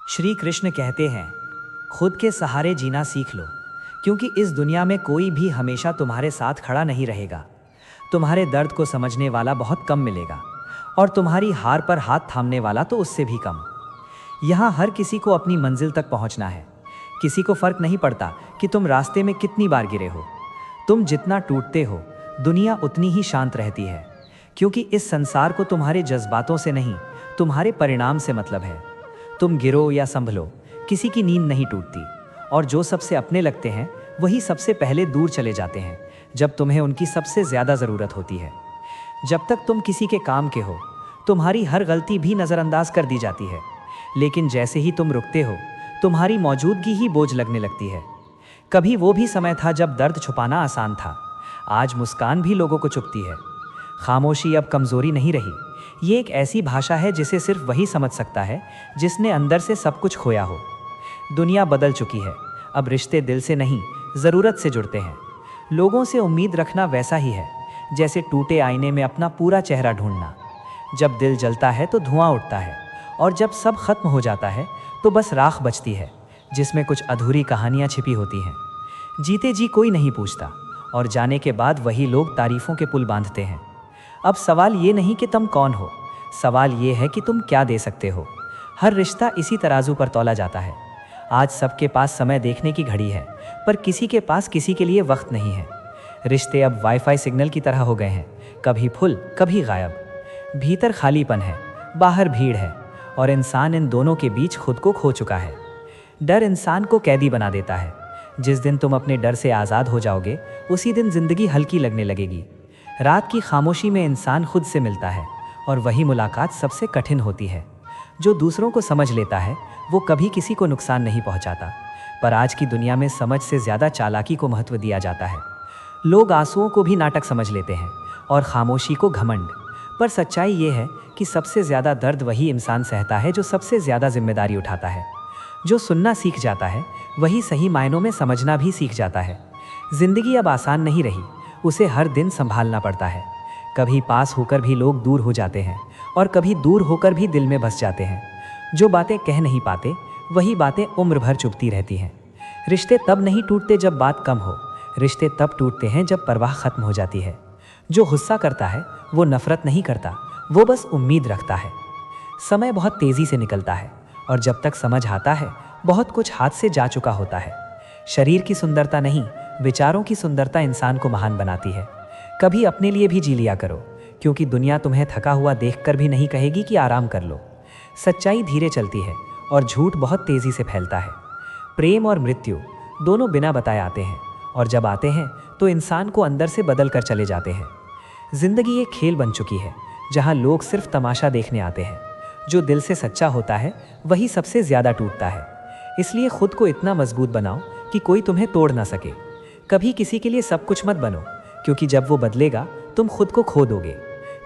श्री कृष्ण कहते हैं, खुद के सहारे जीना सीख लो, क्योंकि इस दुनिया में कोई भी हमेशा तुम्हारे साथ खड़ा नहीं रहेगा। तुम्हारे दर्द को समझने वाला बहुत कम मिलेगा और तुम्हारी हार पर हाथ थामने वाला तो उससे भी कम। यहाँ हर किसी को अपनी मंजिल तक पहुँचना है। किसी को फर्क नहीं पड़ता कि तुम रास्ते में कितनी बार गिरे हो। तुम जितना टूटते हो, दुनिया उतनी ही शांत रहती है, क्योंकि इस संसार को तुम्हारे जज्बातों से नहीं, तुम्हारे परिणाम से मतलब है। तुम गिरो या संभलो, किसी की नींद नहीं टूटती, और जो सबसे अपने लगते हैं वही सबसे पहले दूर चले जाते हैं जब तुम्हें उनकी सबसे ज़्यादा ज़रूरत होती है। जब तक तुम किसी के काम के हो, तुम्हारी हर गलती भी नज़रअंदाज कर दी जाती है, लेकिन जैसे ही तुम रुकते हो, तुम्हारी मौजूदगी ही बोझ लगने लगती है। कभी वो भी समय था जब दर्द छुपाना आसान था, आज मुस्कान भी लोगों को चुभती है। खामोशी अब कमज़ोरी नहीं रही, ये एक ऐसी भाषा है जिसे सिर्फ वही समझ सकता है जिसने अंदर से सब कुछ खोया हो। दुनिया बदल चुकी है, अब रिश्ते दिल से नहीं, ज़रूरत से जुड़ते हैं। लोगों से उम्मीद रखना वैसा ही है जैसे टूटे आईने में अपना पूरा चेहरा ढूंढना। जब दिल जलता है तो धुआं उठता है, और जब सब खत्म हो जाता है तो बस राख बचती है जिसमें कुछ अधूरी कहानियाँ छिपी होती हैं। जीते जी कोई नहीं पूछता, और जाने के बाद वही लोग तारीफ़ों के पुल बांधते हैं। अब सवाल ये नहीं कि तुम कौन हो, सवाल ये है कि तुम क्या दे सकते हो। हर रिश्ता इसी तराजू पर तौला जाता है। आज सबके पास समय देखने की घड़ी है, पर किसी के पास किसी के लिए वक्त नहीं है। रिश्ते अब वाईफाई सिग्नल की तरह हो गए हैं, कभी फुल कभी गायब। भीतर खालीपन है, बाहर भीड़ है, और इंसान इन दोनों के बीच खुद को खो चुका है। डर इंसान को कैदी बना देता है। जिस दिन तुम अपने डर से आज़ाद हो जाओगे, उसी दिन जिंदगी हल्की लगने लगेगी। रात की खामोशी में इंसान खुद से मिलता है, और वही मुलाकात सबसे कठिन होती है। जो दूसरों को समझ लेता है वो कभी किसी को नुकसान नहीं पहुंचाता, पर आज की दुनिया में समझ से ज़्यादा चालाकी को महत्व दिया जाता है। लोग आंसुओं को भी नाटक समझ लेते हैं और खामोशी को घमंड। पर सच्चाई ये है कि सबसे ज़्यादा दर्द वही इंसान सहता है जो सबसे ज़्यादा जिम्मेदारी उठाता है। जो सुनना सीख जाता है वही सही मायनों में समझना भी सीख जाता है। जिंदगी अब आसान नहीं रही, उसे हर दिन संभालना पड़ता है। कभी पास होकर भी लोग दूर हो जाते हैं, और कभी दूर होकर भी दिल में बस जाते हैं। जो बातें कह नहीं पाते वही बातें उम्र भर चुभती रहती हैं। रिश्ते तब नहीं टूटते जब बात कम हो, रिश्ते तब टूटते हैं जब परवाह खत्म हो जाती है। जो गुस्सा करता है वो नफरत नहीं करता, वो बस उम्मीद रखता है। समय बहुत तेज़ी से निकलता है, और जब तक समझ आता है बहुत कुछ हाथ से जा चुका होता है। शरीर की सुंदरता नहीं, विचारों की सुंदरता इंसान को महान बनाती है। कभी अपने लिए भी जी लिया करो, क्योंकि दुनिया तुम्हें थका हुआ देखकर भी नहीं कहेगी कि आराम कर लो। सच्चाई धीरे चलती है और झूठ बहुत तेज़ी से फैलता है। प्रेम और मृत्यु दोनों बिना बताए आते हैं, और जब आते हैं तो इंसान को अंदर से बदल कर चले जाते हैं। जिंदगी एक खेल बन चुकी है जहाँ लोग सिर्फ तमाशा देखने आते हैं। जो दिल से सच्चा होता है वही सबसे ज़्यादा टूटता है। इसलिए खुद को इतना मजबूत बनाओ कि कोई तुम्हें तोड़ ना सके। कभी किसी के लिए सब कुछ मत बनो, क्योंकि जब वो बदलेगा तुम खुद को खो दोगे।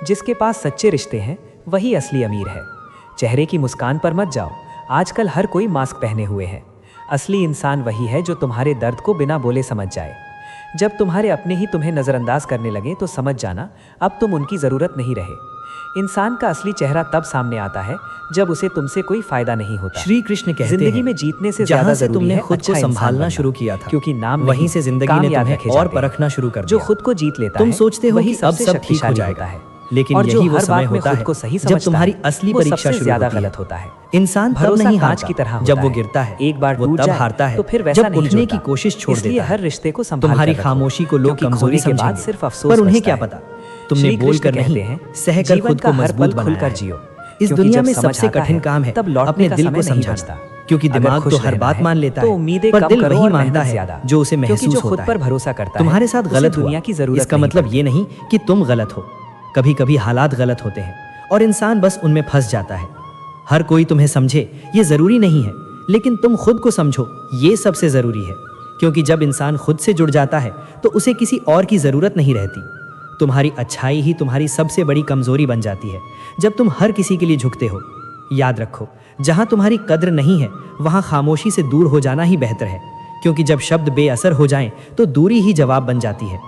जिसके पास सच्चे रिश्ते हैं वही असली अमीर है। चेहरे की मुस्कान पर मत जाओ, आजकल हर कोई मास्क पहने हुए है। असली इंसान वही है जो तुम्हारे दर्द को बिना बोले समझ जाए। जब तुम्हारे अपने ही तुम्हें नज़रअंदाज करने लगे तो समझ जाना अब तुम उनकी ज़रूरत नहीं रहे। इंसान का असली चेहरा तब सामने आता है जब उसे तुमसे कोई फायदा नहीं होता। श्री कृष्ण कहते जिंदगी हैं, में जीतने से ज्यादा जरूरी तुमने है खुद को अच्छा संभालना इंसान शुरू किया था, क्योंकि नाम वहीं से जिंदगी ने तुम्हें और परखना शुरू कर दिया। जो खुद को जीत लेता तुम है सोचते हो वही कि अब सबसे सब ठीक हो शक्तिशाली जाएगा, होता है, लेकिन और जो यही वो हर समय बात में होता खुद है को सही जब समझता तुम्हारी है, असली वो परीक्षा सबसे शुरू ज्यादा होती है। गलत होता है। इंसान तब भरोसा नहीं कांच हारता की तरह होता जब वो है। गिरता है, एक बार वो टूट तब जाए हारता है तो फिर वैसा जब नहीं उठने जुड़ता। की कोशिश छोड़ इसलिए देता है। हर रिश्ते को संभाल तुम्हारी कर रखो, खामोशी को लोग क्योंकि कमजोरी खोने के बाद समझेंगे, सिर्फ अफसोस पर उन्हें बचता क्या है। पता तुमने श्री बोल कर कृष्ण नहीं, कहते हैं, सहकर जीवन खुद का को हर मजबूत पल बनाया खुलकर है। जियो, इस क्योंकि दुनिया जब में समझ सबसे आता कठिन है, काम है तब लौटने अपने का दिल समय को नहीं समझाना, बचता। क्योंकि अगर दिमाग खुश तो हर रहना बात है, मान लेता तो है, उम्मीदें पर कम दिल करो वही और मानता मेहनत है ज्यादा, जो उसे क्योंकि महसूस जो खुद होता पर है। भरोसा करता है तुम्हारे साथ उसे गलत हुआ, दुनिया की जरूरत इसका नहीं मतलब पड़ती। ये नहीं कि तुम गलत हो। कभी कभी हालात गलत होते हैं और इंसान बस उनमें फंस जाता है। हर कोई तुम्हें समझे ये जरूरी नहीं है, लेकिन तुम खुद को समझो ये सबसे जरूरी है। क्योंकि जब इंसान खुद से जुड़ जाता है तो उसे किसी और की जरूरत नहीं रहती। तुम्हारी अच्छाई ही तुम्हारी सबसे बड़ी कमजोरी बन जाती है जब तुम हर किसी के लिए झुकते हो। याद रखो, जहां तुम्हारी कद्र नहीं है वहां खामोशी से दूर हो जाना ही बेहतर है, क्योंकि जब शब्द बेअसर हो जाएं तो दूरी ही जवाब बन जाती है।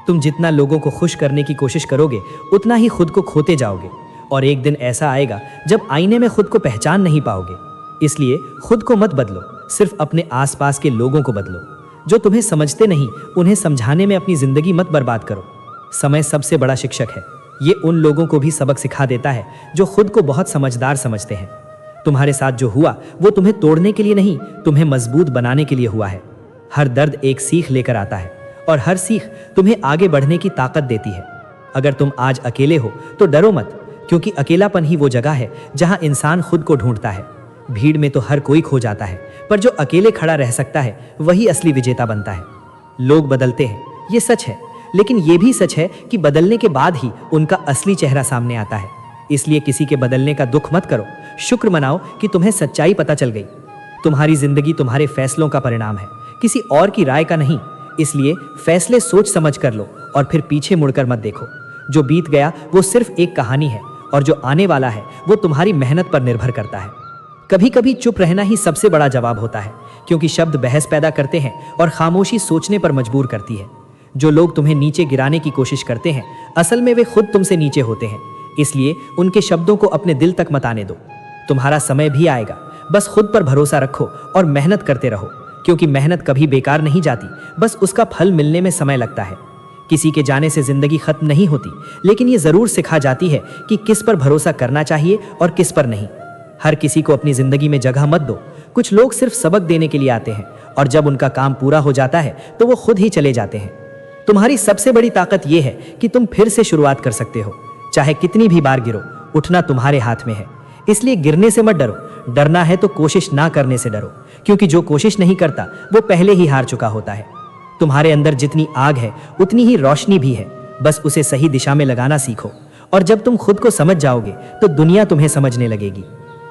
तुम जितना लोगों को खुश करने की कोशिश करोगे उतना ही खुद को खोते जाओगे, और एक दिन ऐसा आएगा जब आईने में खुद को पहचान नहीं पाओगे। इसलिए खुद को मत बदलो, सिर्फ अपने आसपास के लोगों को बदलो। जो तुम्हें समझते नहीं उन्हें समझाने में अपनी जिंदगी मत बर्बाद करो। समय सबसे बड़ा शिक्षक है। ये उन लोगों को भी सबक सिखा देता है जो खुद को बहुत समझदार समझते हैं। तुम्हारे साथ जो हुआ वो तुम्हें तोड़ने के लिए नहीं, तुम्हें मजबूत बनाने के लिए हुआ है। हर दर्द एक सीख लेकर आता है और हर सीख तुम्हें आगे बढ़ने की ताकत देती है। अगर तुम आज अकेले हो तो डरो मत, क्योंकि अकेलापन ही वो जगह है जहां इंसान खुद को ढूंढता है। भीड़ में तो हर कोई खो जाता है, पर जो अकेले खड़ा रह सकता है वही असली विजेता बनता है। लोग बदलते हैं, ये सच है, लेकिन ये भी सच है कि बदलने के बाद ही उनका असली चेहरा सामने आता है। इसलिए किसी के बदलने का दुख मत करो, शुक्र मनाओ कि तुम्हें सच्चाई पता चल गई। तुम्हारी जिंदगी तुम्हारे फैसलों का परिणाम है, किसी और की राय का नहीं। इसलिए फैसले सोच समझ कर लो और फिर पीछे मुड़कर मत देखो। जो बीत गया वो सिर्फ एक कहानी है और जो आने वाला है वो तुम्हारी मेहनत पर निर्भर करता है। कभी कभी चुप रहना ही सबसे बड़ा जवाब होता है, क्योंकि शब्द बहस पैदा करते हैं और खामोशी सोचने पर मजबूर करती है। जो लोग तुम्हें नीचे गिराने की कोशिश करते हैं, असल में वे खुद तुमसे नीचे होते हैं। इसलिए उनके शब्दों को अपने दिल तक मत आने दो। तुम्हारा समय भी आएगा, बस खुद पर भरोसा रखो और मेहनत करते रहो, क्योंकि मेहनत कभी बेकार नहीं जाती, बस उसका फल मिलने में समय लगता है। किसी के जाने से जिंदगी खत्म नहीं होती, लेकिन ये जरूर सिखा जाती है कि किस पर भरोसा करना चाहिए और किस पर नहीं। हर किसी को अपनी जिंदगी में जगह मत दो। कुछ लोग सिर्फ सबक देने के लिए आते हैं और जब उनका काम पूरा हो जाता है तो वो खुद ही चले जाते हैं। तुम्हारी सबसे बड़ी ताकत यह है कि तुम फिर से शुरुआत कर सकते हो। चाहे कितनी भी बार गिरो, उठना तुम्हारे हाथ में है। इसलिए गिरने से मत डरो। डरना है तो कोशिश ना करने से डरो, क्योंकि जो कोशिश नहीं करता वो पहले ही हार चुका होता है। तुम्हारे अंदर जितनी आग है उतनी ही रोशनी भी है, बस उसे सही दिशा में लगाना सीखो। और जब तुम खुद को समझ जाओगे तो दुनिया तुम्हें समझने लगेगी।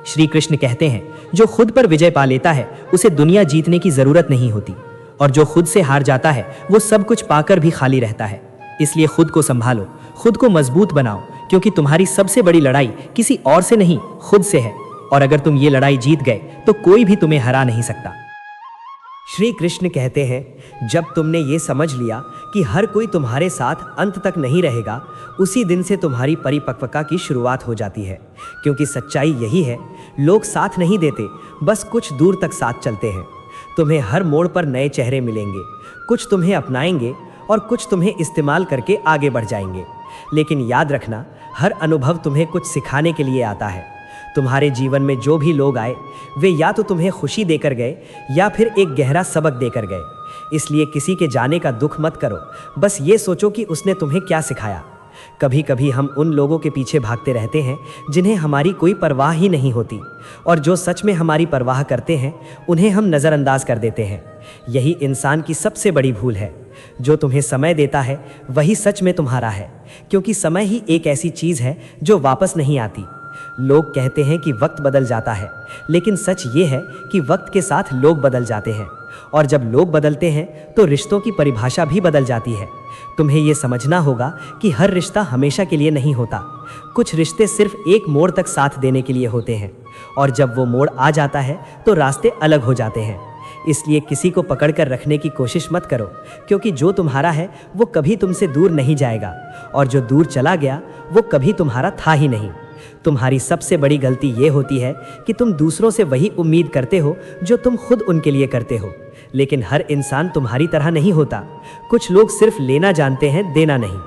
श्री कृष्ण कहते हैं, जो खुद पर विजय पा लेता है उसे दुनिया जीतने की जरूरत नहीं होती, और जो खुद से हार जाता है वो सब कुछ पाकर भी खाली रहता है। इसलिए खुद को संभालो, खुद को मजबूत बनाओ, क्योंकि तुम्हारी सबसे बड़ी लड़ाई किसी और से नहीं, खुद से है। और अगर तुम ये लड़ाई जीत गए तो कोई भी तुम्हें हरा नहीं सकता। श्री कृष्ण कहते हैं, जब तुमने ये समझ लिया कि हर कोई तुम्हारे साथ अंत तक नहीं रहेगा, उसी दिन से तुम्हारी परिपक्वता की शुरुआत हो जाती है। क्योंकि सच्चाई यही है, लोग साथ नहीं देते, बस कुछ दूर तक साथ चलते हैं। तुम्हें हर मोड़ पर नए चेहरे मिलेंगे, कुछ तुम्हें अपनाएंगे और कुछ तुम्हें इस्तेमाल करके आगे बढ़ जाएंगे। लेकिन याद रखना, हर अनुभव तुम्हें कुछ सिखाने के लिए आता है। तुम्हारे जीवन में जो भी लोग आए, वे या तो तुम्हें खुशी देकर गए या फिर एक गहरा सबक देकर गए। इसलिए किसी के जाने का दुख मत करो, बस ये सोचो कि उसने तुम्हें क्या सिखाया। कभी कभी हम उन लोगों के पीछे भागते रहते हैं जिन्हें हमारी कोई परवाह ही नहीं होती, और जो सच में हमारी परवाह करते हैं उन्हें हम नज़रअंदाज कर देते हैं। यही इंसान की सबसे बड़ी भूल है। जो तुम्हें समय देता है वही सच में तुम्हारा है, क्योंकि समय ही एक ऐसी चीज़ है जो वापस नहीं आती। लोग कहते हैं कि वक्त बदल जाता है, लेकिन सच ये है कि वक्त के साथ लोग बदल जाते हैं, और जब लोग बदलते हैं तो रिश्तों की परिभाषा भी बदल जाती है। तुम्हें ये समझना होगा कि हर रिश्ता हमेशा के लिए नहीं होता। कुछ रिश्ते सिर्फ एक मोड़ तक साथ देने के लिए होते हैं, और जब वो मोड़ आ जाता है तो रास्ते अलग हो जाते हैं। इसलिए किसी को पकड़कर रखने की कोशिश मत करो, क्योंकि जो तुम्हारा है वो कभी तुमसे दूर नहीं जाएगा, और जो दूर चला गया वो कभी तुम्हारा था ही नहीं। तुम्हारी सबसे बड़ी गलती ये होती है कि तुम दूसरों से वही उम्मीद करते हो जो तुम खुद उनके लिए करते हो। लेकिन हर इंसान तुम्हारी तरह नहीं होता। कुछ लोग सिर्फ लेना जानते हैं, देना नहीं।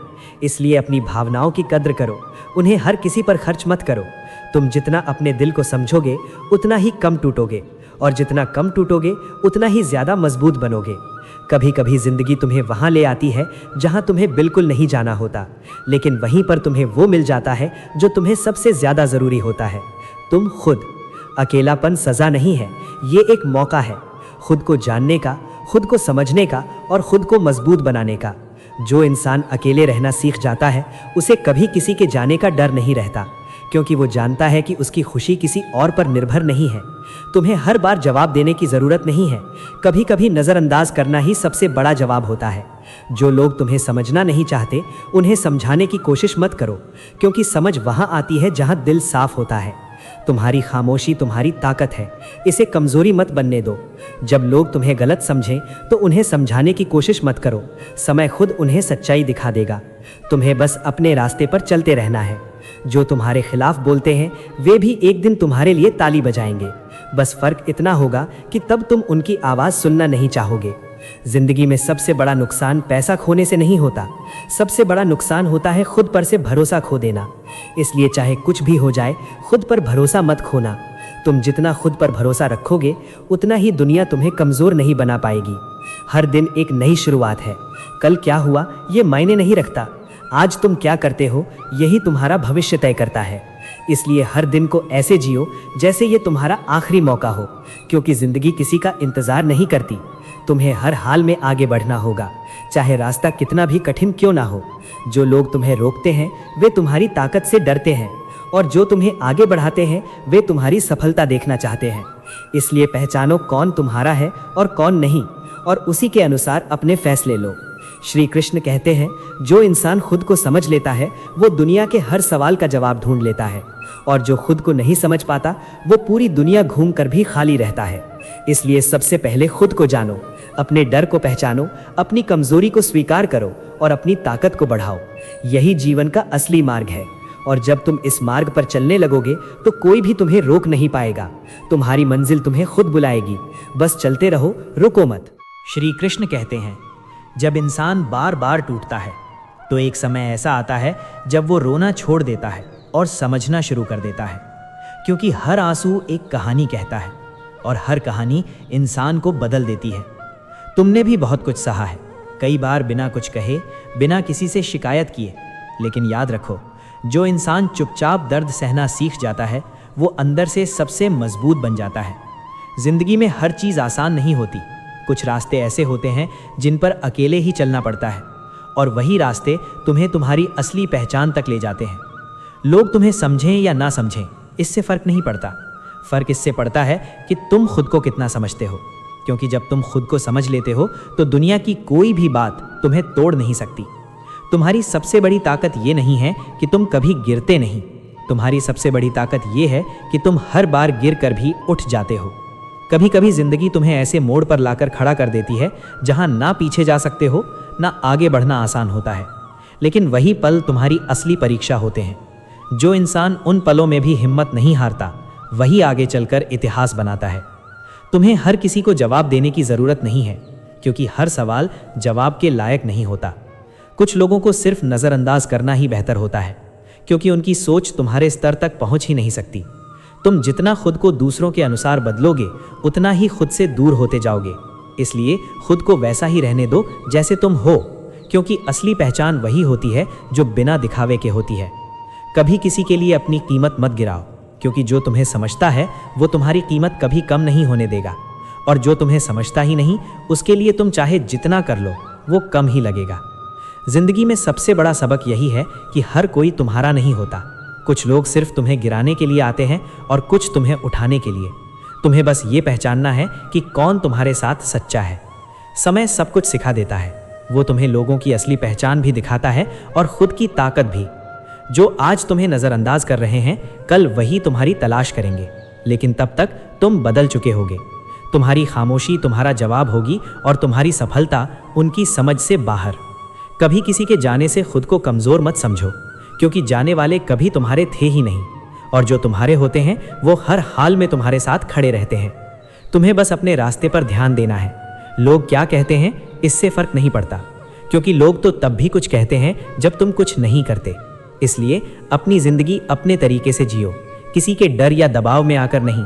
इसलिए अपनी भावनाओं की कद्र करो, उन्हें हर किसी पर खर्च मत करो। तुम जितना अपने दिल को समझोगे उतना ही कम टूटोगे, और जितना कम टूटोगे उतना ही ज़्यादा मजबूत बनोगे। कभी कभी जिंदगी तुम्हें वहाँ ले आती है जहाँ तुम्हें बिल्कुल नहीं जाना होता, लेकिन वहीं पर तुम्हें वो मिल जाता है जो तुम्हें सबसे ज़्यादा ज़रूरी होता है, तुम खुद। अकेलापन सज़ा नहीं है, ये एक मौका है खुद को जानने का, खुद को समझने का और खुद को मजबूत बनाने का। जो इंसान अकेले रहना सीख जाता है उसे कभी किसी के जाने का डर नहीं रहता, क्योंकि वो जानता है कि उसकी खुशी किसी और पर निर्भर नहीं है। तुम्हें हर बार जवाब देने की ज़रूरत नहीं है, कभी कभी नज़रअंदाज करना ही सबसे बड़ा जवाब होता है। जो लोग तुम्हें समझना नहीं चाहते उन्हें समझाने की कोशिश मत करो, क्योंकि समझ वहाँ आती है जहाँ दिल साफ होता है। तुम्हारी खामोशी तुम्हारी ताकत है, इसे कमज़ोरी मत बनने दो। जब लोग तुम्हें गलत समझें तो उन्हें समझाने की कोशिश मत करो, समय खुद उन्हें सच्चाई दिखा देगा। तुम्हें बस अपने रास्ते पर चलते रहना है। जो तुम्हारे खिलाफ बोलते हैं वे भी एक दिन तुम्हारे लिए ताली बजाएंगे। बस फर्क इतना होगा कि तब तुम उनकी आवाज़ सुनना नहीं चाहोगे। जिंदगी में सबसे बड़ा नुकसान पैसा खोने से नहीं होता, सबसे बड़ा नुकसान होता है खुद पर से भरोसा खो देना। इसलिए चाहे कुछ भी हो जाए, खुद पर भरोसा मत खोना। तुम जितना खुद पर भरोसा रखोगे, उतना ही दुनिया तुम्हें कमज़ोर नहीं बना पाएगी। हर दिन एक नई शुरुआत है। कल क्या हुआ ये मायने नहीं रखता, आज तुम क्या करते हो यही तुम्हारा भविष्य तय करता है। इसलिए हर दिन को ऐसे जियो जैसे ये तुम्हारा आखिरी मौका हो, क्योंकि ज़िंदगी किसी का इंतज़ार नहीं करती। तुम्हें हर हाल में आगे बढ़ना होगा, चाहे रास्ता कितना भी कठिन क्यों ना हो। जो लोग तुम्हें रोकते हैं वे तुम्हारी ताकत से डरते हैं, और जो तुम्हें आगे बढ़ाते हैं वे तुम्हारी सफलता देखना चाहते हैं। इसलिए पहचानो कौन तुम्हारा है और कौन नहीं, और उसी के अनुसार अपने फैसले लो। श्री कृष्ण कहते हैं, जो इंसान खुद को समझ लेता है वो दुनिया के हर सवाल का जवाब ढूंढ लेता है, और जो खुद को नहीं समझ पाता वो पूरी दुनिया घूम कर भी खाली रहता है। इसलिए सबसे पहले खुद को जानो, अपने डर को पहचानो, अपनी कमजोरी को स्वीकार करो और अपनी ताकत को बढ़ाओ। यही जीवन का असली मार्ग है, और जब तुम इस मार्ग पर चलने लगोगे तो कोई भी तुम्हें रोक नहीं पाएगा। तुम्हारी मंजिल तुम्हें खुद बुलाएगी, बस चलते रहो, रुको मत। श्री कृष्ण कहते हैं, जब इंसान बार बार टूटता है तो एक समय ऐसा आता है जब वो रोना छोड़ देता है और समझना शुरू कर देता है, क्योंकि हर आंसू एक कहानी कहता है और हर कहानी इंसान को बदल देती है। तुमने भी बहुत कुछ सहा है, कई बार बिना कुछ कहे, बिना किसी से शिकायत किए, लेकिन याद रखो, जो इंसान चुपचाप दर्द सहना सीख जाता है वो अंदर से सबसे मजबूत बन जाता है। जिंदगी में हर चीज़ आसान नहीं होती, कुछ रास्ते ऐसे होते हैं जिन पर अकेले ही चलना पड़ता है, और वही रास्ते तुम्हें तुम्हारी असली पहचान तक ले जाते हैं। लोग तुम्हें समझें या ना समझें, इससे फ़र्क नहीं पड़ता। फ़र्क इससे पड़ता है कि तुम खुद को कितना समझते हो, क्योंकि जब तुम खुद को समझ लेते हो तो दुनिया की कोई भी बात तुम्हें तोड़ नहीं सकती। तुम्हारी सबसे बड़ी ताकत ये नहीं है कि तुम कभी गिरते नहीं, तुम्हारी सबसे बड़ी ताकत ये है कि तुम हर बार गिर कर भी उठ जाते हो। कभी कभी ज़िंदगी तुम्हें ऐसे मोड़ पर लाकर खड़ा कर देती है जहां ना पीछे जा सकते हो, ना आगे बढ़ना आसान होता है, लेकिन वही पल तुम्हारी असली परीक्षा होते हैं। जो इंसान उन पलों में भी हिम्मत नहीं हारता, वही आगे चलकर इतिहास बनाता है। तुम्हें हर किसी को जवाब देने की ज़रूरत नहीं है, क्योंकि हर सवाल जवाब के लायक नहीं होता। कुछ लोगों को सिर्फ नज़रअंदाज करना ही बेहतर होता है, क्योंकि उनकी सोच तुम्हारे स्तर तक पहुंच ही नहीं सकती। तुम जितना खुद को दूसरों के अनुसार बदलोगे, उतना ही खुद से दूर होते जाओगे। इसलिए खुद को वैसा ही रहने दो जैसे तुम हो, क्योंकि असली पहचान वही होती है जो बिना दिखावे के होती है। कभी किसी के लिए अपनी कीमत मत गिराओ, क्योंकि जो तुम्हें समझता है वो तुम्हारी कीमत कभी कम नहीं होने देगा, और जो तुम्हें समझता ही नहीं उसके लिए तुम चाहे जितना कर लो वो कम ही लगेगा। जिंदगी में सबसे बड़ा सबक यही है कि हर कोई तुम्हारा नहीं होता। कुछ लोग सिर्फ तुम्हें गिराने के लिए आते हैं और कुछ तुम्हें उठाने के लिए। तुम्हें बस ये पहचानना है कि कौन तुम्हारे साथ सच्चा है। समय सब कुछ सिखा देता है, वो तुम्हें लोगों की असली पहचान भी दिखाता है और खुद की ताकत भी। जो आज तुम्हें नज़रअंदाज कर रहे हैं, कल वही तुम्हारी तलाश करेंगे, लेकिन तब तक तुम बदल चुके होगे। तुम्हारी खामोशी तुम्हारा जवाब होगी और तुम्हारी सफलता उनकी समझ से बाहर। कभी किसी के जाने से खुद को कमज़ोर मत समझो, क्योंकि जाने वाले कभी तुम्हारे थे ही नहीं, और जो तुम्हारे होते हैं वो हर हाल में तुम्हारे साथ खड़े रहते हैं। तुम्हें बस अपने रास्ते पर ध्यान देना है। लोग क्या कहते हैं इससे फ़र्क नहीं पड़ता, क्योंकि लोग तो तब भी कुछ कहते हैं जब तुम कुछ नहीं करते। इसलिए अपनी ज़िंदगी अपने तरीके से जियो, किसी के डर या दबाव में आकर नहीं।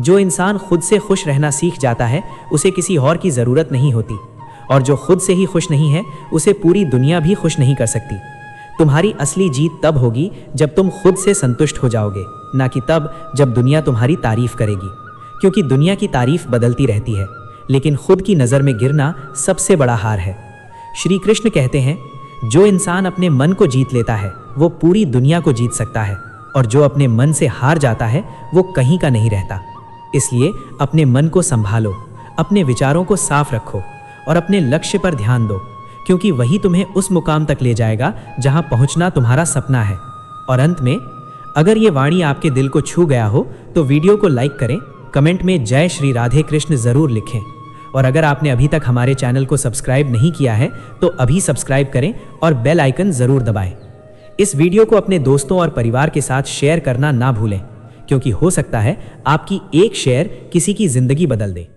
जो इंसान खुद से खुश रहना सीख जाता है उसे किसी और की ज़रूरत नहीं होती, और जो खुद से ही खुश नहीं है उसे पूरी दुनिया भी खुश नहीं कर सकती। तुम्हारी असली जीत तब होगी जब तुम खुद से संतुष्ट हो जाओगे, ना कि तब जब दुनिया तुम्हारी तारीफ करेगी, क्योंकि दुनिया की तारीफ बदलती रहती है, लेकिन खुद की नज़र में गिरना सबसे बड़ा हार है। श्री कृष्ण कहते हैं, जो इंसान अपने मन को जीत लेता है वो पूरी दुनिया को जीत सकता है, और जो अपने मन से हार जाता है वो कहीं का नहीं रहता। इसलिए अपने मन को संभालो, अपने विचारों को साफ रखो और अपने लक्ष्य पर ध्यान दो, क्योंकि वही तुम्हें उस मुकाम तक ले जाएगा जहां पहुंचना तुम्हारा सपना है। और अंत में, अगर ये वाणी आपके दिल को छू गया हो तो वीडियो को लाइक करें, कमेंट में जय श्री राधे कृष्ण ज़रूर लिखें, और अगर आपने अभी तक हमारे चैनल को सब्सक्राइब नहीं किया है तो अभी सब्सक्राइब करें और बेल आइकन ज़रूर दबाएं। इस वीडियो को अपने दोस्तों और परिवार के साथ शेयर करना ना भूलें, क्योंकि हो सकता है आपकी एक शेयर किसी की जिंदगी बदल दे।